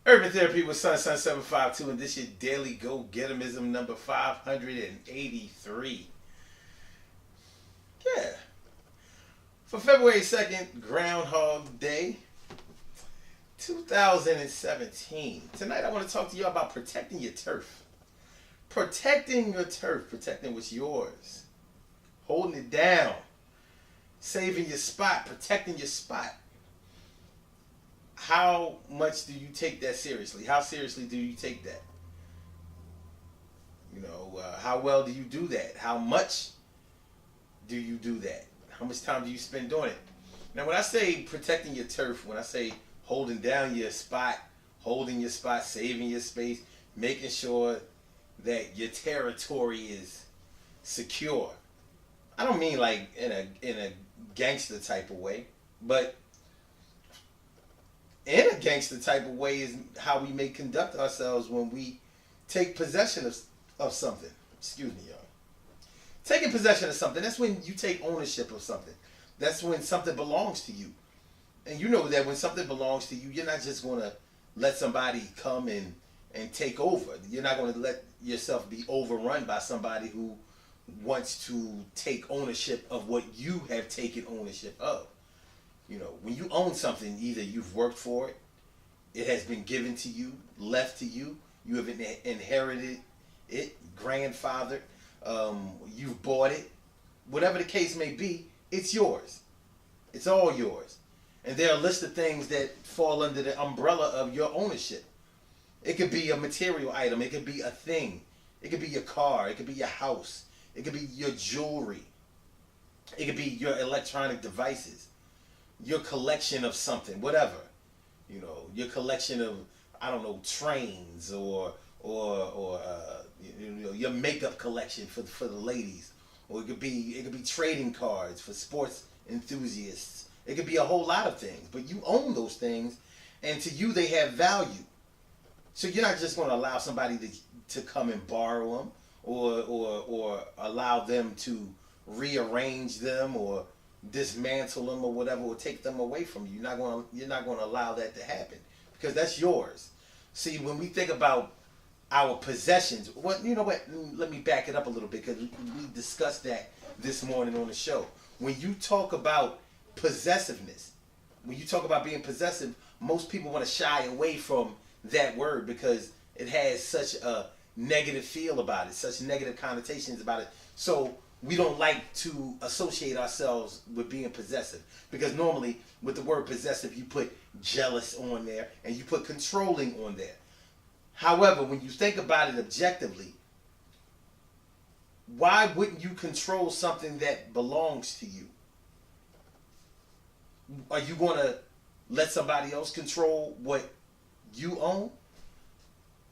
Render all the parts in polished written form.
Urban Therapy with Sun 752, and this your daily go getimism number 583. Yeah. For February 2nd, Groundhog Day, 2017. Tonight I want to talk to you about protecting your turf. Protecting your turf, protecting what's yours. Holding it down. Saving your spot, protecting your spot. How much do you take that seriously? How seriously do you take that? How well do you do that? How much do you do that? How much time do you spend doing it? Now, when I say protecting your turf, when I say holding down your spot, holding your spot, saving your space, making sure that your territory is secure, I don't mean like in a gangster type of way, but in a gangster type of way is how we may conduct ourselves when we take possession of something. Excuse me, y'all. Taking possession of something, that's when you take ownership of something. That's when something belongs to you. And you know that when something belongs to you, you're not just going to let somebody come and take over. You're not going to let yourself be overrun by somebody who wants to take ownership of what you have taken ownership of. When you own something, either you've worked for it, it has been given to you, left to you, you have inherited it, grandfathered, you've bought it, whatever the case may be, it's yours. It's all yours. And there are a list of things that fall under the umbrella of your ownership. It could be a material item, it could be a thing, it could be your car, it could be your house, it could be your jewelry, it could be your electronic devices, your collection of something, whatever. Your collection of, I don't know, trains or your makeup collection for the ladies, or it could be trading cards for sports enthusiasts. It could be a whole lot of things, but you own those things, and to you they have value. So you're not just going to allow somebody to come and borrow them, or allow them to rearrange them or dismantle them or whatever, or take them away from you. You're not going to allow that to happen, because that's yours. See, when we think about our possessions, you know what? Let me back it up a little bit, because we discussed that this morning on the show. When you talk about possessiveness, when you talk about being possessive, most people want to shy away from that word because it has such a negative feel about it, such negative connotations about it. So we don't like to associate ourselves with being possessive, because normally with the word possessive you put jealous on there and you put controlling on there. However, when you think about it objectively, why wouldn't you control something that belongs to you? Are you going to let somebody else control what you own?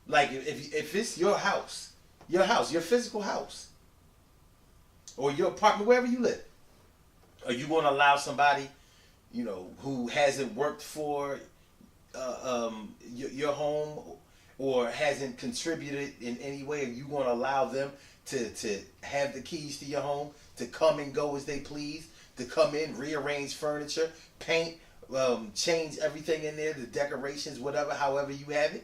Like if it's your house, your physical house, or your apartment, wherever you live, are you going to allow somebody, who hasn't worked for your home or hasn't contributed in any way, are you going to allow them to have the keys to your home, to come and go as they please, to come in, rearrange furniture, paint, change everything in there, the decorations, whatever, however you have it?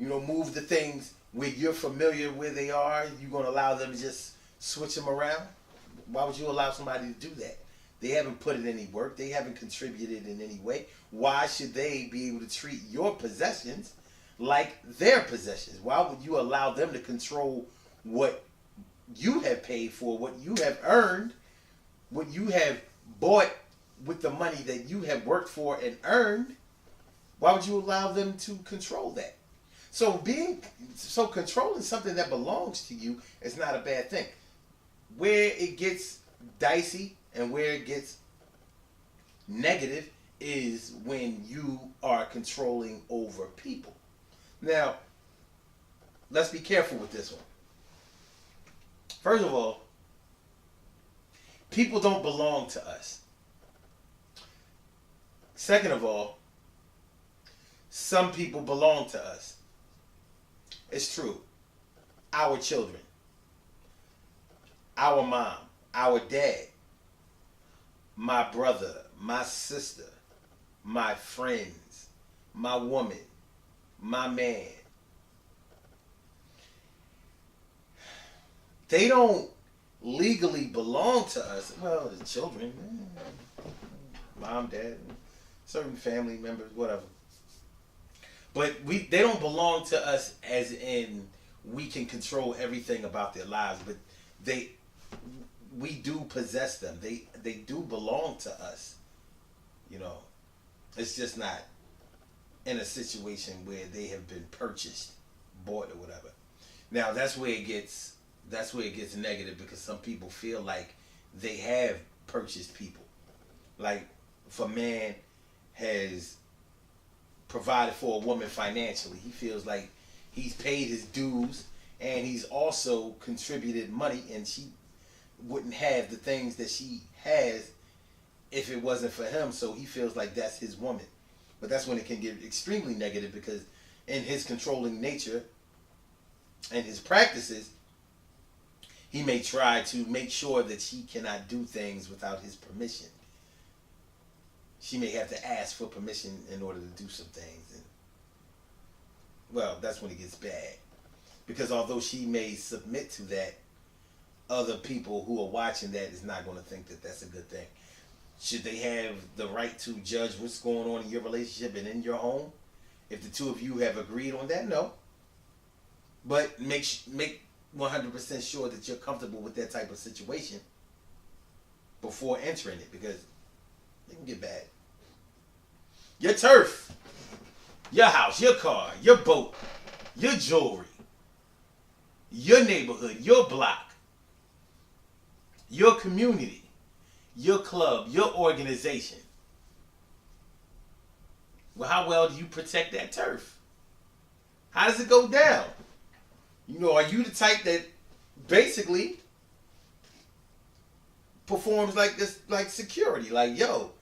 Move the things where you're familiar where they are. You're going to allow them to just switch them around? Why would you allow somebody to do that? They haven't put in any work. They haven't contributed in any way. Why should they be able to treat your possessions like their possessions? Why would you allow them to control what you have paid for, what you have earned, what you have bought with the money that you have worked for and earned? Why would you allow them to control that? So controlling something that belongs to you is not a bad thing. Where it gets dicey and where it gets negative is when you are controlling over people. Now, let's be careful with this one. First of all, people don't belong to us. Second of all, some people belong to us. It's true. Our children, our mom, our dad, my brother, my sister, my friends, my woman, my man, they don't legally belong to us. Well, the children, mom, dad, certain family members, whatever. But they don't belong to us as in we can control everything about their lives. But they we do possess them. They do belong to us. You know, it's just not in a situation where they have been purchased, bought, or whatever. Now that's where it gets negative because some people feel like they have purchased people. Like if a man has provided for a woman financially, he feels like he's paid his dues and he's also contributed money, and she wouldn't have the things that she has if it wasn't for him. So he feels like that's his woman. But that's when it can get extremely negative because in his controlling nature and his practices, he may try to make sure that she cannot do things without his permission. She may have to ask for permission in order to do some things. And, well, that's when it gets bad. Because although she may submit to that, other people who are watching that is not going to think that that's a good thing. Should they have the right to judge what's going on in your relationship and in your home? If the two of you have agreed on that, no. But make 100% sure that you're comfortable with that type of situation before entering it, because it can get bad. Your turf, your house, your car, your boat, your jewelry, your neighborhood, your block, your community, your club, your organization. Well, how well do you protect that turf? How does it go down? You know, are you the type that basically performs like this, like security? Like, yo,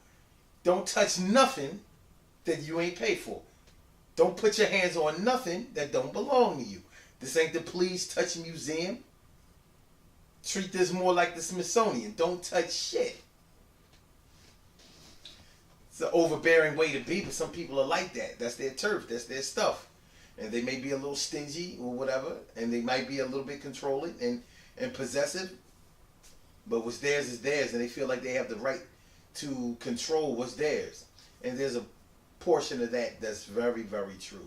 don't touch nothing that you ain't paid for. Don't put your hands on nothing that don't belong to you. This ain't the Please Touch Museum. Treat this more like the Smithsonian. Don't touch shit. It's an overbearing way to be, but some people are like that. That's their turf. That's their stuff. And they may be a little stingy or whatever, and they might be a little bit controlling and possessive. But what's theirs is theirs, and they feel like they have the right to control what's theirs. And there's a portion of that that's very, very true.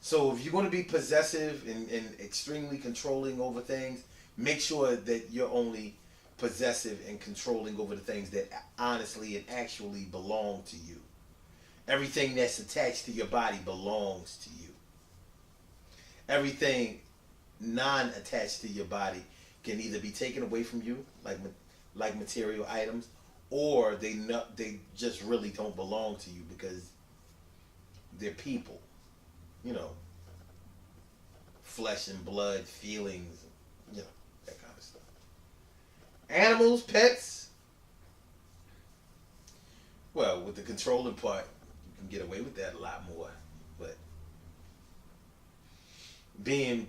So if you're going to be possessive and extremely controlling over things, make sure that you're only possessive and controlling over the things that honestly and actually belong to you. Everything that's attached to your body belongs to you. Everything non-attached to your body can either be taken away from you, like material items, or they just really don't belong to you because they're people. You know, flesh and blood, feelings, you know, that kind of stuff. Animals, pets. Well, with the controlling part, you can get away with that a lot more. But being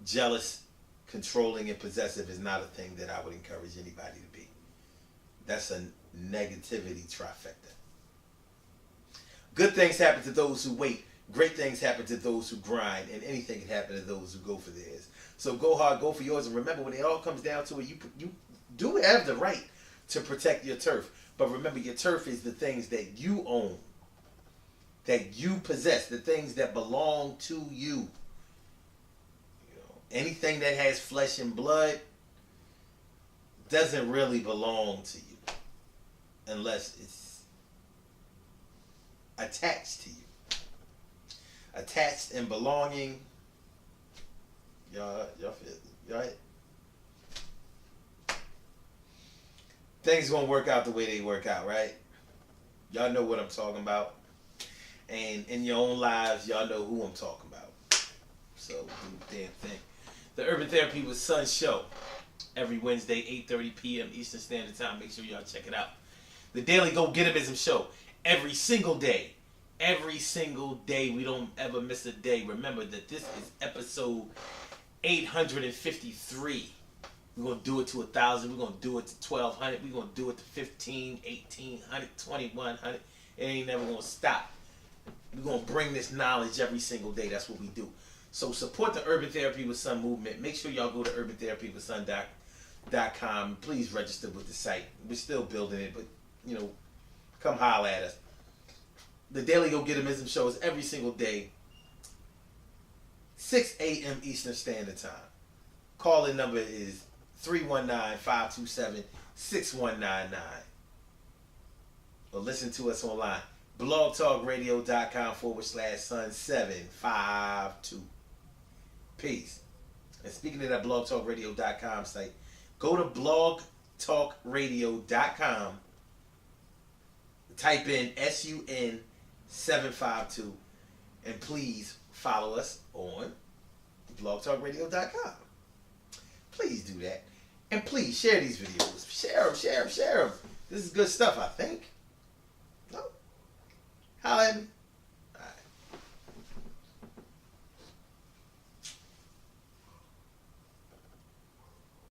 jealous, controlling, and possessive is not a thing that I would encourage anybody to be. That's a negativity trifecta. Good things happen to those who wait. Great things happen to those who grind, and anything can happen to those who go for theirs. So go hard, go for yours, and remember, when it all comes down to it, you do have the right to protect your turf. But remember, your turf is the things that you own, that you possess, the things that belong to you. You know, anything that has flesh and blood doesn't really belong to you unless it's attached to you. Attached and belonging. Y'all feel right? Things gonna work out the way they work out, right? Y'all know what I'm talking about. And in your own lives, y'all know who I'm talking about. So do the damn thing. The Urban Therapy with Son show. Every Wednesday, 8:30 p.m. Eastern Standard Time. Make sure y'all check it out. The Daily Go Getimism show. Every single day. Every single day. We don't ever miss a day. Remember that this is episode 853. We're going to do it to 1,000. We're going to do it to 1,200. We're going to do it to 15, 1,800, 2,100. It ain't never going to stop. We're going to bring this knowledge every single day. That's what we do. So support the Urban Therapy with Sun movement. Make sure y'all go to urbantherapywithsun.com. Please register with the site. We're still building it, but, you know, come holler at us. The Daily Go Getimism show is every single day, 6 a.m. Eastern Standard Time. Call-in number is 319-527-6199. Or listen to us online. blogtalkradio.com/sun752. Peace. And speaking of that blogtalkradio.com site, go to blogtalkradio.com, type in SUN752, and please follow us on blogtalkradio.com. Please do that. And please share these videos. Share them. This is good stuff, I think.